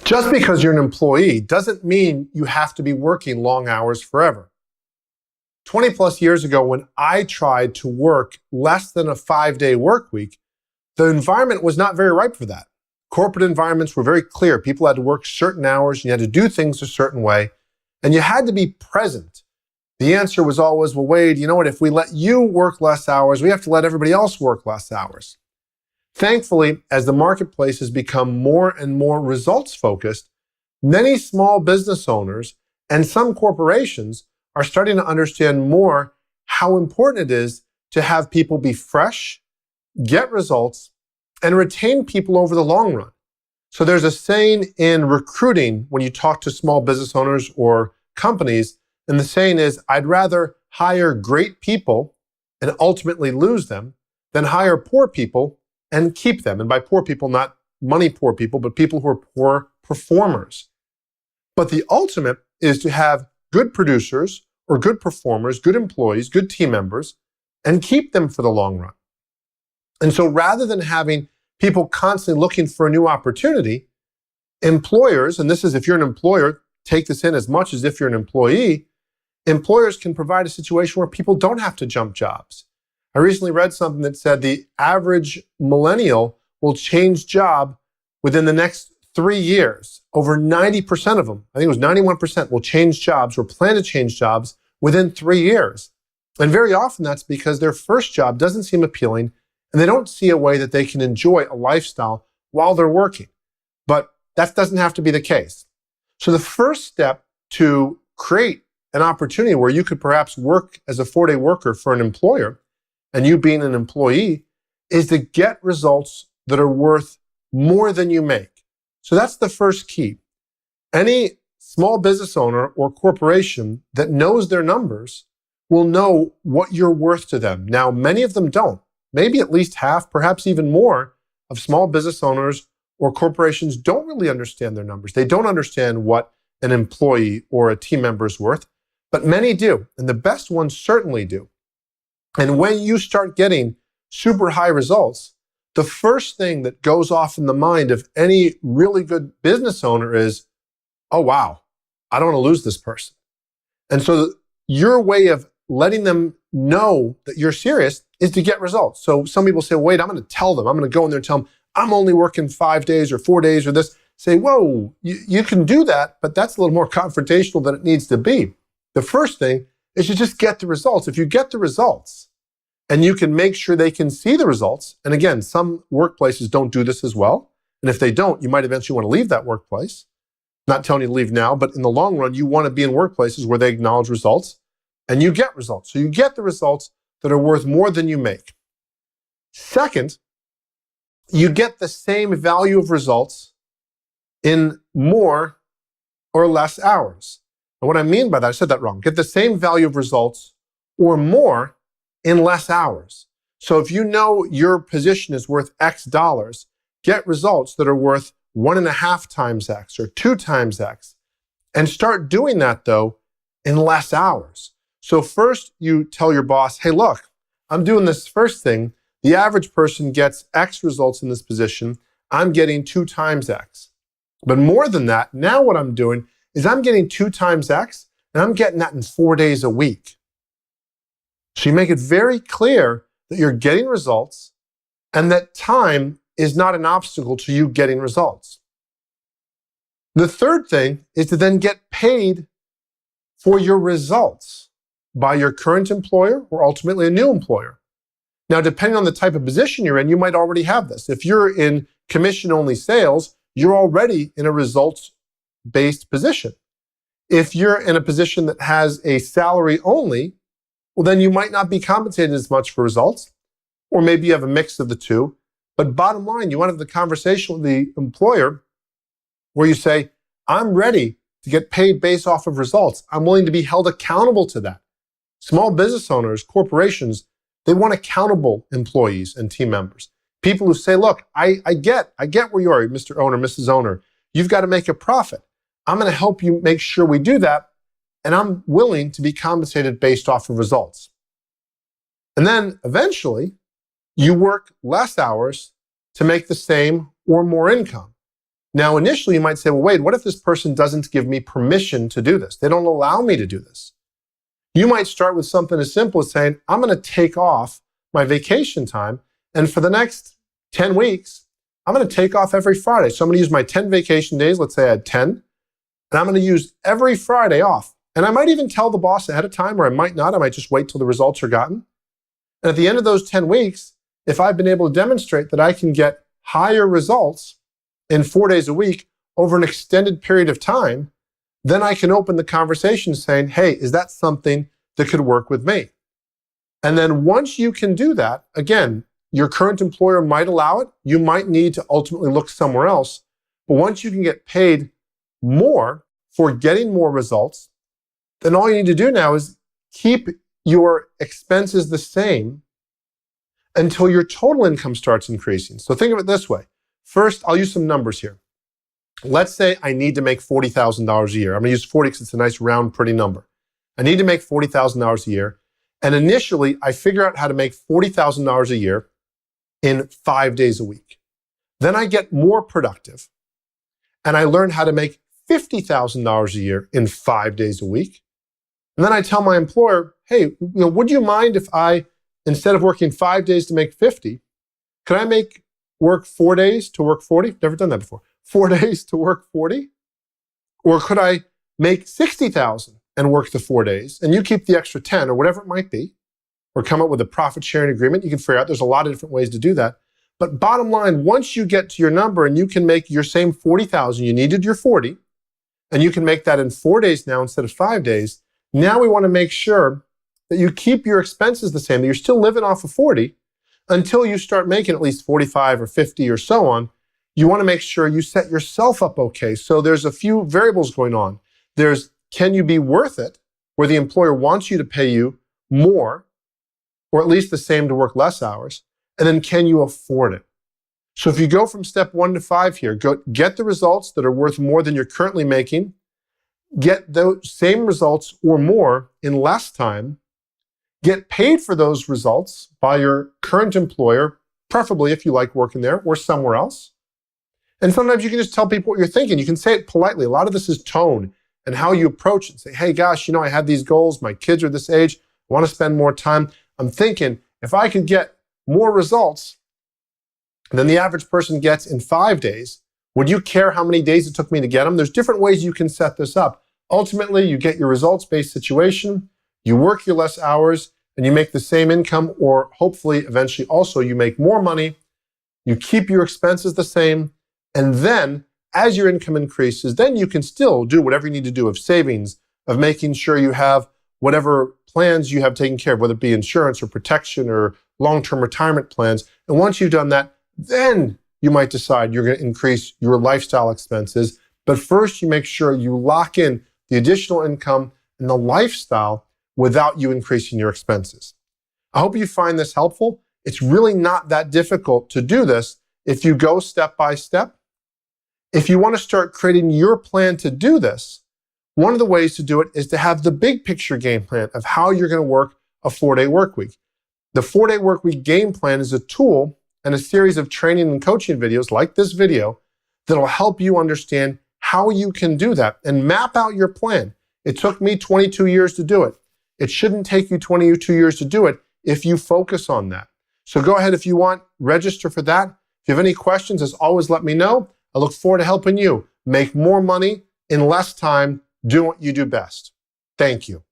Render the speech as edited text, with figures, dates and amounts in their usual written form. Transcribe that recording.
Just because you're an employee doesn't mean you have to be working long hours forever. 20 plus years ago, when I tried to work less than a 5-day work week, the environment was not very ripe for that. Corporate environments were very clear. People had to work certain hours, you had to do things a certain way, and you had to be present. The answer was always, well, Wade, you know what? If we let you work less hours, we have to let everybody else work less hours. Thankfully, as the marketplace has become more and more results focused, many small business owners and some corporations are starting to understand more how important it is to have people be fresh, get results, and retain people over the long run. So there's a saying in recruiting when you talk to small business owners or companies, and the saying is, I'd rather hire great people and ultimately lose them than hire poor people and keep them. And by poor people, not money poor people, but people who are poor performers. But the ultimate is to have good producers or good performers, good employees, good team members, and keep them for the long run. And so rather than having people constantly looking for a new opportunity, employers, and this is if you're an employer, take this in as much as if you're an employee, employers can provide a situation where people don't have to jump jobs. I recently read something that said the average millennial will change job within the next 3 years. Over 90% of them, I think it was 91%, will change jobs or plan to change jobs within 3 years. And very often that's because their first job doesn't seem appealing and they don't see a way that they can enjoy a lifestyle while they're working. But that doesn't have to be the case. So the first step to create an opportunity where you could perhaps work as a 4-day worker for an employer and you being an employee is to get results that are worth more than you make. So that's the first key. Any small business owner or corporation that knows their numbers will know what you're worth to them. Now, many of them don't. Maybe at least half, perhaps even more, of small business owners or corporations don't really understand their numbers. They don't understand what an employee or a team member is worth, but many do, and the best ones certainly do. And when you start getting super high results, the first thing that goes off in the mind of any really good business owner is, oh, wow, I don't want to lose this person. And so your way of letting them know that you're serious is to get results. So some people say, wait, I'm going to tell them. I'm going to go in there and tell them, I'm only working 5 days or 4 days or this. Say, whoa, you can do that, but that's a little more confrontational than it needs to be. The first thing is you just get the results. If you get the results and you can make sure they can see the results, and again, some workplaces don't do this as well. And if they don't, you might eventually want to leave that workplace. Not telling you to leave now, but in the long run, you want to be in workplaces where they acknowledge results and you get results. So you get the results that are worth more than you make. Second, you get the same value of results in more or less hours. And what I mean by that, I said that wrong. Get the same value of results or more in less hours. So if you know your position is worth X dollars, get results that are worth 1.5 times X or 2 times X. And start doing that, though, in less hours. So first you tell your boss, hey, look, I'm doing this first thing. The average person gets X results in this position. I'm getting 2 times X. But more than that, now what I'm doing is I'm getting 2 times X, and I'm getting that in 4 days a week. So you make it very clear that you're getting results and that time is not an obstacle to you getting results. The third thing is to then get paid for your results by your current employer or ultimately a new employer. Now, depending on the type of position you're in, you might already have this. If you're in commission-only sales, you're already in a results-based position. If you're in a position that has a salary only, well, then you might not be compensated as much for results, or maybe you have a mix of the two. But bottom line, you want to have the conversation with the employer where you say, I'm ready to get paid based off of results. I'm willing to be held accountable to that. Small business owners, corporations, they want accountable employees and team members. People who say, look, I get where you are, Mr. Owner, Mrs. Owner. You've got to make a profit. I'm going to help you make sure we do that. And I'm willing to be compensated based off of results. And then eventually, you work less hours to make the same or more income. Now, initially, you might say, well, wait, what if this person doesn't give me permission to do this? They don't allow me to do this. You might start with something as simple as saying, I'm going to take off my vacation time, and for the next 10 weeks, I'm going to take off every Friday. So I'm going to use my 10 vacation days, let's say I had 10, and I'm going to use every Friday off. And I might even tell the boss ahead of time, or I might not. I might just wait till the results are gotten. And at the end of those 10 weeks, if I've been able to demonstrate that I can get higher results in 4 days a week over an extended period of time, then I can open the conversation saying, hey, is that something that could work with me? And then once you can do that, again, your current employer might allow it. You might need to ultimately look somewhere else. But once you can get paid more for getting more results, then all you need to do now is keep your expenses the same until your total income starts increasing. So think of it this way. First, I'll use some numbers here. Let's say I need to make $40,000 a year. I'm going to use 40 because it's a nice, round, pretty number. I need to make $40,000 a year. And initially, I figure out how to make $40,000 a year in 5 days a week. Then I get more productive. And I learn how to make $50,000 a year in 5 days a week. And then I tell my employer, hey, would you mind if I, instead of working 5 days to make 50, could I work 4 days to work 40? Never done that before. 4 days to work 40? Or could I make 60,000 and work the 4 days and you keep the extra 10 or whatever it might be, or come up with a profit sharing agreement? You can figure out there's a lot of different ways to do that. But bottom line, once you get to your number and you can make your same 40,000, you needed your 40, and you can make that in 4 days now instead of 5 days. Now we want to make sure that you keep your expenses the same, that you're still living off of 40 until you start making at least 45 or 50 or so on. You want to make sure you set yourself up okay. So there's a few variables going on. There's, can you be worth it, where the employer wants you to pay you more, or at least the same to work less hours? And then can you afford it? So if you go from step 1 to 5 here, get the results that are worth more than you're currently making, get those same results or more in less time, get paid for those results by your current employer, preferably if you like working there or somewhere else. And sometimes you can just tell people what you're thinking. You can say it politely. A lot of this is tone and how you approach it. Say, hey, gosh, I have these goals. My kids are this age. I want to spend more time. I'm thinking if I could get more results than the average person gets in 5 days, would you care how many days it took me to get them? There's different ways you can set this up. Ultimately, you get your results-based situation, you work your less hours, and you make the same income, or hopefully, eventually also, you make more money, you keep your expenses the same, and then as your income increases, then you can still do whatever you need to do of savings, of making sure you have whatever plans you have taken care of, whether it be insurance or protection or long-term retirement plans. And once you've done that, then you might decide you're going to increase your lifestyle expenses. But first, you make sure you lock in the additional income and the lifestyle without you increasing your expenses. I hope you find this helpful. It's really not that difficult to do this if you go step by step. If you want to start creating your plan to do this, one of the ways to do it is to have the big picture game plan of how you're going to work a 4-day work week. The 4-day work week game plan is a tool and a series of training and coaching videos like this video that'll help you understand how you can do that and map out your plan. It took me 22 years to do it. It shouldn't take you 22 years to do it if you focus on that. So go ahead, if you want, register for that. If you have any questions, as always, let me know. I look forward to helping you make more money in less time, doing what you do best. Thank you.